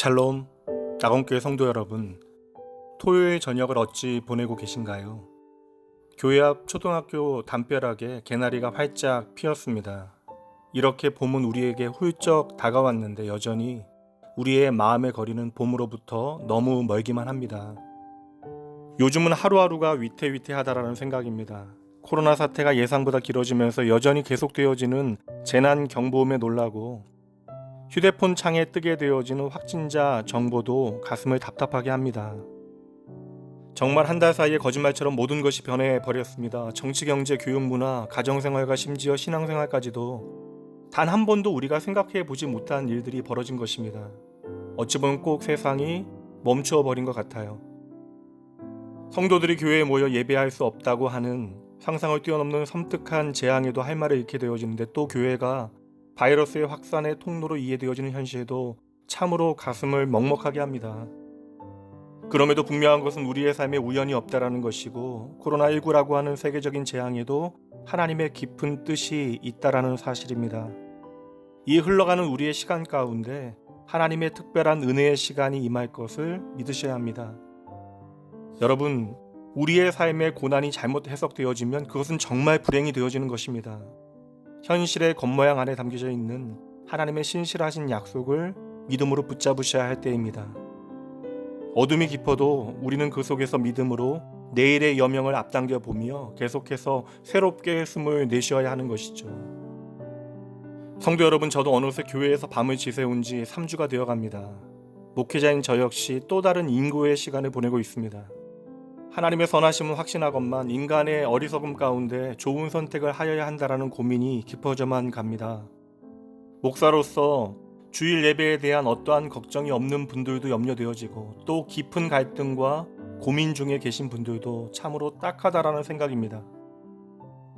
샬롬, 낙원교회 성도 여러분, 토요일 저녁을 어찌 보내고 계신가요? 교회 앞 초등학교 담벼락에 개나리가 활짝 피었습니다. 이렇게 봄은 우리에게 훌쩍 다가왔는데 여전히 우리의 마음의 거리는 봄으로부터 너무 멀기만 합니다. 요즘은 하루하루가 위태위태하다라는 생각입니다. 코로나 사태가 예상보다 길어지면서 여전히 계속되어지는 재난경보음에 놀라고 휴대폰 창에 뜨게 되어지는 확진자 정보도 가슴을 답답하게 합니다. 정말 한 달 사이에 거짓말처럼 모든 것이 변해버렸습니다. 정치, 경제, 교육, 문화, 가정생활과 심지어 신앙생활까지도 단 한 번도 우리가 생각해 보지 못한 일들이 벌어진 것입니다. 어찌 보면 꼭 세상이 멈추어 버린 것 같아요. 성도들이 교회에 모여 예배할 수 없다고 하는 상상을 뛰어넘는 섬뜩한 재앙에도 할 말을 잃게 되어지는데, 또 교회가 바이러스의 확산의 통로로 이해되어지는 현실도 참으로 가슴을 먹먹하게 합니다. 그럼에도 분명한 것은 우리의 삶에 우연이 없다라는 것이고, 코로나19라고 하는 세계적인 재앙에도 하나님의 깊은 뜻이 있다라는 사실입니다. 이 흘러가는 우리의 시간 가운데 하나님의 특별한 은혜의 시간이 임할 것을 믿으셔야 합니다. 여러분, 우리의 삶의 고난이 잘못 해석되어지면 그것은 정말 불행이 되어지는 것입니다. 현실의 겉모양 안에 담겨져 있는 하나님의 신실하신 약속을 믿음으로 붙잡으셔야 할 때입니다. 어둠이 깊어도 우리는 그 속에서 믿음으로 내일의 여명을 앞당겨 보며 계속해서 새롭게 숨을 내쉬어야 하는 것이죠. 성도 여러분, 저도 어느새 교회에서 밤을 지새운 지 3주가 되어갑니다. 목회자인 저 역시 또 다른 인고의 시간을 보내고 있습니다. 하나님의 선하심은 확신하건만 인간의 어리석음 가운데 좋은 선택을 하여야 한다라는 고민이 깊어져만 갑니다. 목사로서 주일 예배에 대한 어떠한 걱정이 없는 분들도 염려되어지고, 또 깊은 갈등과 고민 중에 계신 분들도 참으로 딱하다라는 생각입니다.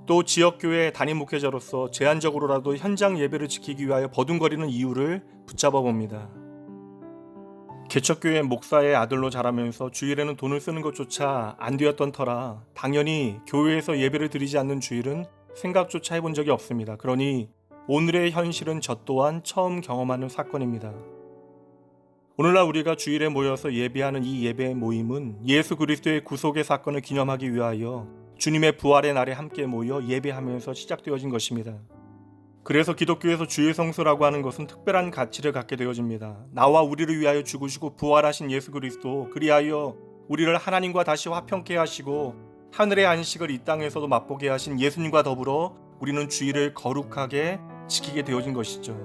또 지역교회 담임 목회자로서 제한적으로라도 현장 예배를 지키기 위하여 버둥거리는 이유를 붙잡아 봅니다. 개척교회 목사의 아들로 자라면서 주일에는 돈을 쓰는 것조차 안 되었던 터라 당연히 교회에서 예배를 드리지 않는 주일은 생각조차 해본 적이 없습니다. 그러니 오늘의 현실은 저 또한 처음 경험하는 사건입니다. 오늘날 우리가 주일에 모여서 예배하는 이 예배 모임은 예수 그리스도의 구속의 사건을 기념하기 위하여 주님의 부활의 날에 함께 모여 예배하면서 시작되어진 것입니다. 그래서 기독교에서 주일 성수라고 하는 것은 특별한 가치를 갖게 되어집니다. 나와 우리를 위하여 죽으시고 부활하신 예수 그리스도, 그리하여 우리를 하나님과 다시 화평케 하시고 하늘의 안식을 이 땅에서도 맛보게 하신 예수님과 더불어 우리는 주일을 거룩하게 지키게 되어진 것이죠.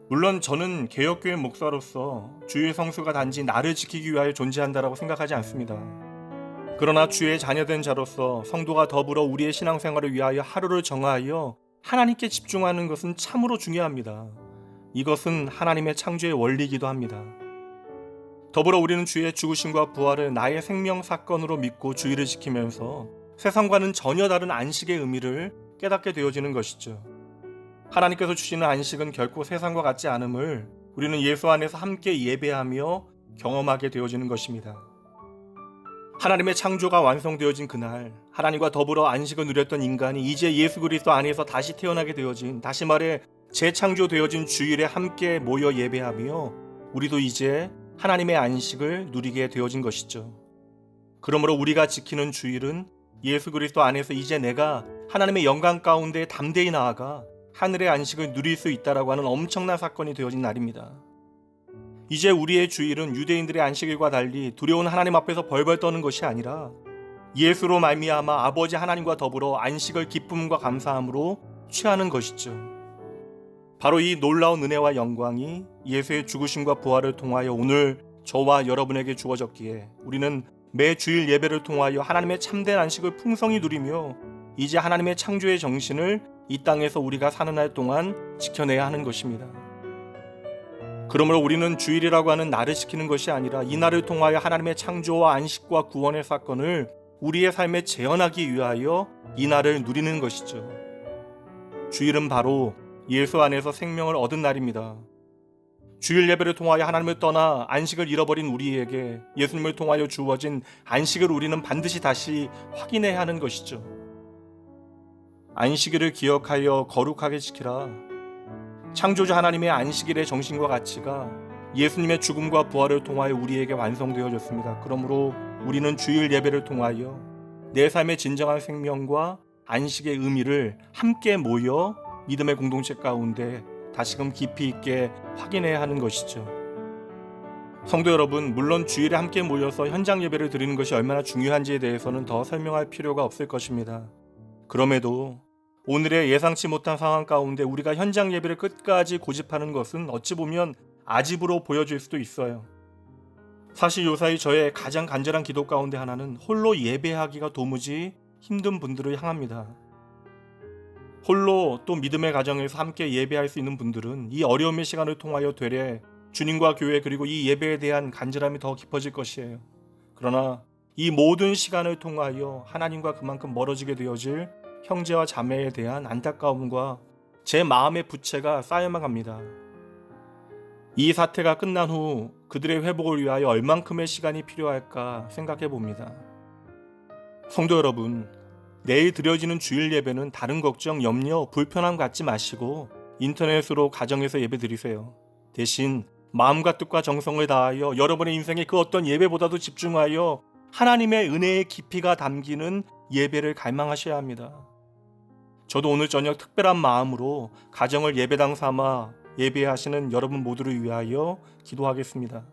물론 저는 개혁교회 목사로서 주일 성수가 단지 나를 지키기 위하여 존재한다라고 생각하지 않습니다. 그러나 주의 자녀된 자로서 성도가 더불어 우리의 신앙생활을 위하여 하루를 정하여 하나님께 집중하는 것은 참으로 중요합니다. 이것은 하나님의 창조의 원리이기도 합니다. 더불어 우리는 주의 죽으심과 부활을 나의 생명 사건으로 믿고 주일을 지키면서 세상과는 전혀 다른 안식의 의미를 깨닫게 되어지는 것이죠. 하나님께서 주시는 안식은 결코 세상과 같지 않음을 우리는 예수 안에서 함께 예배하며 경험하게 되어지는 것입니다. 하나님의 창조가 완성되어진 그날, 하나님과 더불어 안식을 누렸던 인간이 이제 예수 그리스도 안에서 다시 태어나게 되어진, 다시 말해 재창조되어진 주일에 함께 모여 예배하며 우리도 이제 하나님의 안식을 누리게 되어진 것이죠. 그러므로 우리가 지키는 주일은 예수 그리스도 안에서 이제 내가 하나님의 영광 가운데 담대히 나아가 하늘의 안식을 누릴 수 있다라고 하는 엄청난 사건이 되어진 날입니다. 이제 우리의 주일은 유대인들의 안식일과 달리 두려운 하나님 앞에서 벌벌 떠는 것이 아니라 예수로 말미암아 아버지 하나님과 더불어 안식을 기쁨과 감사함으로 취하는 것이죠. 바로 이 놀라운 은혜와 영광이 예수의 죽으심과 부활을 통하여 오늘 저와 여러분에게 주어졌기에 우리는 매 주일 예배를 통하여 하나님의 참된 안식을 풍성히 누리며 이제 하나님의 창조의 정신을 이 땅에서 우리가 사는 날 동안 지켜내야 하는 것입니다. 그러므로 우리는 주일이라고 하는 날을 지키는 것이 아니라 이 날을 통하여 하나님의 창조와 안식과 구원의 사건을 우리의 삶에 재현하기 위하여 이 날을 누리는 것이죠. 주일은 바로 예수 안에서 생명을 얻은 날입니다. 주일 예배를 통하여 하나님을 떠나 안식을 잃어버린 우리에게 예수님을 통하여 주어진 안식을 우리는 반드시 다시 확인해야 하는 것이죠. 안식일을 기억하여 거룩하게 지키라. 창조주 하나님의 안식일의 정신과 가치가 예수님의 죽음과 부활을 통하여 우리에게 완성되어졌습니다. 그러므로 우리는 주일 예배를 통하여 내 삶의 진정한 생명과 안식의 의미를 함께 모여 믿음의 공동체 가운데 다시금 깊이 있게 확인해야 하는 것이죠. 성도 여러분, 물론 주일에 함께 모여서 현장 예배를 드리는 것이 얼마나 중요한지에 대해서는 더 설명할 필요가 없을 것입니다. 그럼에도 오늘의 예상치 못한 상황 가운데 우리가 현장 예배를 끝까지 고집하는 것은 어찌 보면 아집으로 보여질 수도 있어요. 사실 요사이 저의 가장 간절한 기도 가운데 하나는 홀로 예배하기가 도무지 힘든 분들을 향합니다. 홀로 또 믿음의 가정에서 함께 예배할 수 있는 분들은 이 어려움의 시간을 통하여 되레 주님과 교회 그리고 이 예배에 대한 간절함이 더 깊어질 것이에요. 그러나 이 모든 시간을 통하여 하나님과 그만큼 멀어지게 되어질 형제와 자매에 대한 안타까움과 제 마음의 부채가 쌓여만 갑니다. 이 사태가 끝난 후 그들의 회복을 위하여 얼만큼의 시간이 필요할까 생각해 봅니다. 성도 여러분, 내일 드려지는 주일 예배는 다른 걱정, 염려, 불편함 갖지 마시고 인터넷으로 가정에서 예배 드리세요. 대신 마음과 뜻과 정성을 다하여 여러분의 인생에 그 어떤 예배보다도 집중하여 하나님의 은혜의 깊이가 담기는 예배를 갈망하셔야 합니다. 저도 오늘 저녁 특별한 마음으로 가정을 예배당 삼아 예배하시는 여러분 모두를 위하여 기도하겠습니다.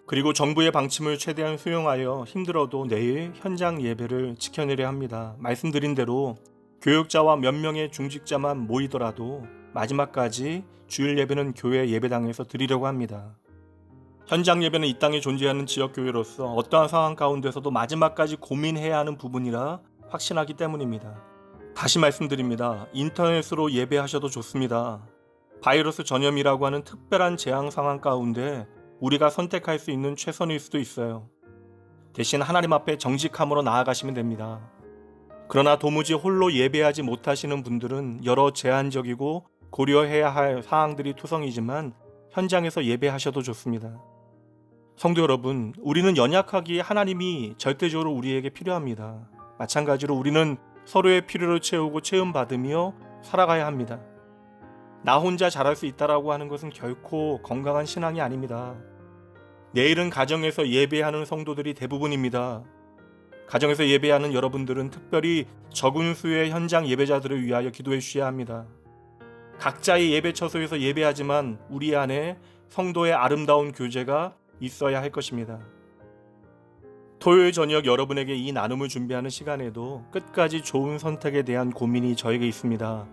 그리고 정부의 방침을 최대한 수용하여 힘들어도 내일 현장 예배를 지켜내려 합니다. 말씀드린 대로 교육자와 몇 명의 중직자만 모이더라도 마지막까지 주일 예배는 교회 예배당에서 드리려고 합니다. 현장 예배는 이 땅에 존재하는 지역교회로서 어떠한 상황 가운데서도 마지막까지 고민해야 하는 부분이라 확신하기 때문입니다. 다시 말씀드립니다. 인터넷으로 예배하셔도 좋습니다. 바이러스 전염이라고 하는 특별한 재앙 상황 가운데 우리가 선택할 수 있는 최선일 수도 있어요. 대신 하나님 앞에 정직함으로 나아가시면 됩니다. 그러나 도무지 홀로 예배하지 못하시는 분들은 여러 제한적이고 고려해야 할 사항들이 투성이지만 현장에서 예배하셔도 좋습니다. 성도 여러분, 우리는 연약하기에 하나님이 절대적으로 우리에게 필요합니다. 마찬가지로 우리는 서로의 필요를 채우고 채움받으며 살아가야 합니다. 나 혼자 잘할 수 있다라고 하는 것은 결코 건강한 신앙이 아닙니다. 내일은 가정에서 예배하는 성도들이 대부분입니다. 가정에서 예배하는 여러분들은 특별히 적은 수의 현장 예배자들을 위하여 기도해 주셔야 합니다. 각자의 예배 처소에서 예배하지만 우리 안에 성도의 아름다운 교제가 있어야 할 것입니다. 토요일 저녁 여러분에게 이 나눔을 준비하는 시간에도 끝까지 좋은 선택에 대한 고민이 저에게 있습니다.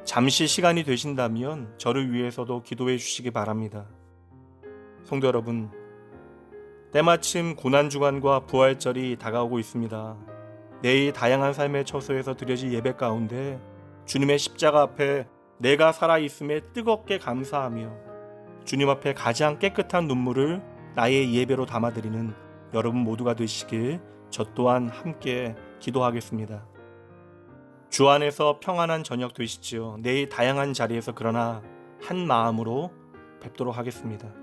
잠시 시간이 되신다면 저를 위해서도 기도해 주시기 바랍니다. 성도 여러분, 때마침 고난주간과 부활절이 다가오고 있습니다. 내일 다양한 삶의 처소에서 드려질 예배 가운데 주님의 십자가 앞에 내가 살아있음에 뜨겁게 감사하며 주님 앞에 가장 깨끗한 눈물을 나의 예배로 담아드리는 여러분 모두가 되시길 저 또한 함께 기도하겠습니다. 주 안에서 평안한 저녁 되시지요. 내일 다양한 자리에서 그러나 한 마음으로 뵙도록 하겠습니다.